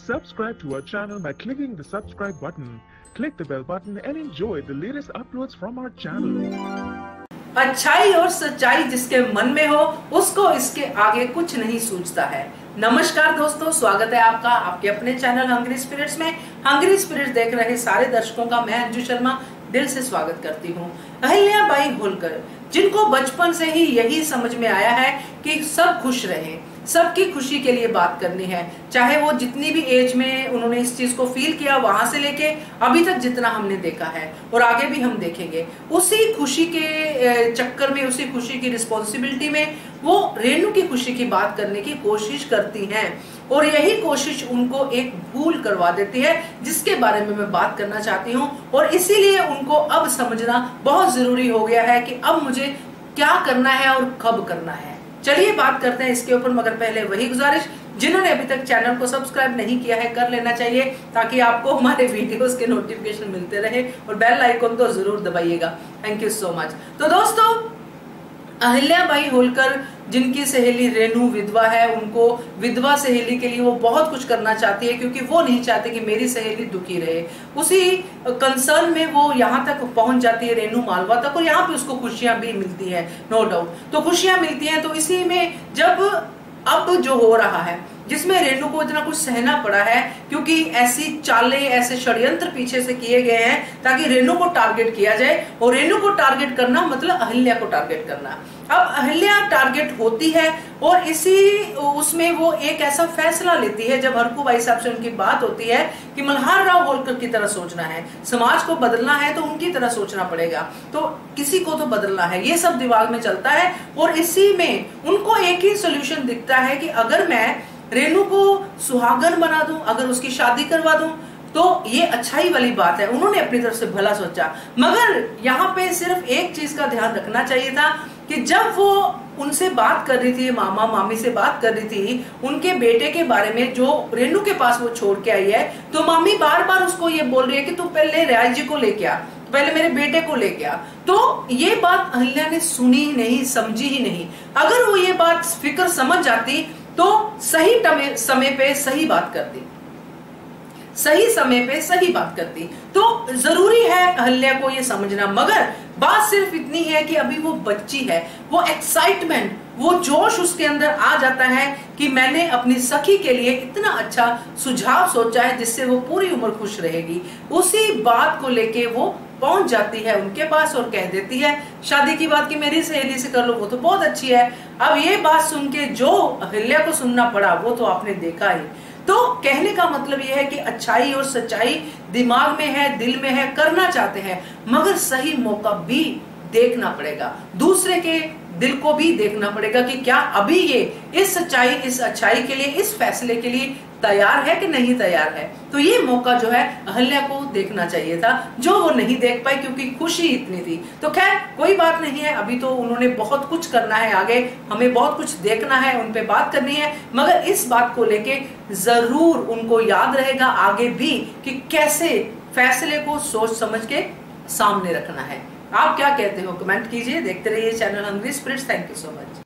Subscribe to our channel by clicking the subscribe button. Click the bell button and enjoy the latest uploads from our channel. अच्छाई और सच्चाई जिसके मन में हो उसको इसके आगे कुछ नहीं सूझता है। नमस्कार दोस्तों, स्वागत है आपका आपके अपने चैनल हंग्री स्पिरिट्स में। हंग्री स्पिरिट्स देख रहे सारे दर्शकों का मैं अंजू शर्मा दिल से स्वागत करती हूँ। अहिल्याबाई होलकर, जिनको बचपन से ही यही समझ में आया है कि सब खुश रहें, सबकी खुशी के लिए बात करनी है, चाहे वो जितनी भी एज में उन्होंने इस चीज को फील किया, वहां से लेके अभी तक जितना हमने देखा है और आगे भी हम देखेंगे, उसी खुशी के चक्कर में, उसी खुशी की रिस्पॉन्सिबिलिटी में वो रेणु की खुशी की बात करने की कोशिश करती हैं और यही कोशिश उनको एक भूल करवा देती है जिसके बारे में मैं बात करना चाहती हूँ। और इसीलिए उनको अब समझना बहुत जरूरी हो गया है कि अब मुझे क्या करना है और कब करना है। चलिए बात करते हैं इसके ऊपर, मगर पहले वही गुजारिश, जिन्होंने अभी तक चैनल को सब्सक्राइब नहीं किया है कर लेना चाहिए ताकि आपको हमारे वीडियोस के नोटिफिकेशन मिलते रहे और बेल आइकन तो जरूर दबाइएगा। Thank you so much. तो दोस्तों, अहिल्याबाई होलकर जिनकी सहेली रेणु विधवा है, उनको विधवा सहेली के लिए वो बहुत कुछ करना चाहती है क्योंकि वो नहीं चाहती कि मेरी सहेली दुखी रहे। उसी कंसर्न में वो यहाँ तक पहुंच जाती है, रेणु मालवा तक, और यहाँ पे उसको खुशियां भी मिलती है, नो डाउट। तो खुशियां मिलती हैं, तो इसी में जब अब जो हो रहा है जिसमें रेणु को इतना कुछ सहना पड़ा है क्योंकि ऐसी चालें, ऐसे षड्यंत्र पीछे से किए गए हैं ताकि रेणु को टारगेट किया जाए, और रेणु को टारगेट करना मतलब अहिल्या को टारगेट करना। अब अहिल्या टारगेट होती है और इसी उसमें वो एक ऐसा फैसला लेती है जब हरकूबाई साहब से उनकी बात होती है कि मल्हार राव होलकर की तरह सोचना है, समाज को बदलना है तो उनकी तरह सोचना पड़ेगा, तो किसी को तो बदलना है, ये सब दिमाग में चलता है। और इसी में उनको एक ही सोल्यूशन दिखता है कि अगर मैं रेणु को सुहागन बना दूं, अगर उसकी शादी करवा दूं तो ये अच्छाई वाली बात है। उन्होंने अपनी तरफ से भला सोचा, मगर यहाँ पे सिर्फ एक चीज का ध्यान रखना चाहिए था कि जब वो उनसे बात कर रही थी, मामा मामी से बात कर रही थी उनके बेटे के बारे में जो रेणु के पास वो छोड़ के आई है, तो मामी बार बार उसको ये बोल रही है कि तू पहले राज जी को लेके आ, पहले मेरे बेटे को लेके आ। तो ये बात अहिल्या ने सुनी ही नहीं, समझी ही नहीं। अगर वो ये बात फिक्र समझ जाती तो सही समय पे सही बात करती, सही समय पे सही बात करती। तो जरूरी है अहिल्या को ये समझना, मगर बात सिर्फ इतनी है कि अभी वो बच्ची है, वो एक्साइटमेंट, वो जोश उसके अंदर आ जाता है कि मैंने अपनी सखी के लिए इतना अच्छा सुझाव सोचा है जिससे वो पूरी उम्र खुश रहेगी। उसी बात को लेके वो पहुंच जाती है उनके पास और कह देती है शादी की बात की मेरी सहेली से कर लो, वो तो बहुत अच्छी है। अब ये बात सुन के जो अहिल्या को सुनना पड़ा वो तो आपने देखा ही। तो कहने का मतलब यह है कि अच्छाई और सच्चाई दिमाग में है, दिल में है, करना चाहते हैं, मगर सही मौका भी देखना पड़ेगा, दूसरे के दिल को भी देखना पड़ेगा कि क्या अभी ये इस सच्चाई, इस अच्छाई के लिए, इस फैसले के लिए तैयार है कि नहीं तैयार है। तो ये मौका जो है अहिल्या को देखना चाहिए था, जो वो नहीं देख पाई क्योंकि खुशी इतनी थी। तो खैर कोई बात नहीं है, अभी तो उन्होंने बहुत कुछ करना है, आगे हमें बहुत कुछ देखना है, उन पे बात करनी है, मगर इस बात को लेके जरूर उनको याद रहेगा आगे भी कि कैसे फैसले को सोच समझ के सामने रखना है। आप क्या कहते हो कमेंट कीजिए, देखते रहिए channel hungry spirits. Thank you so much.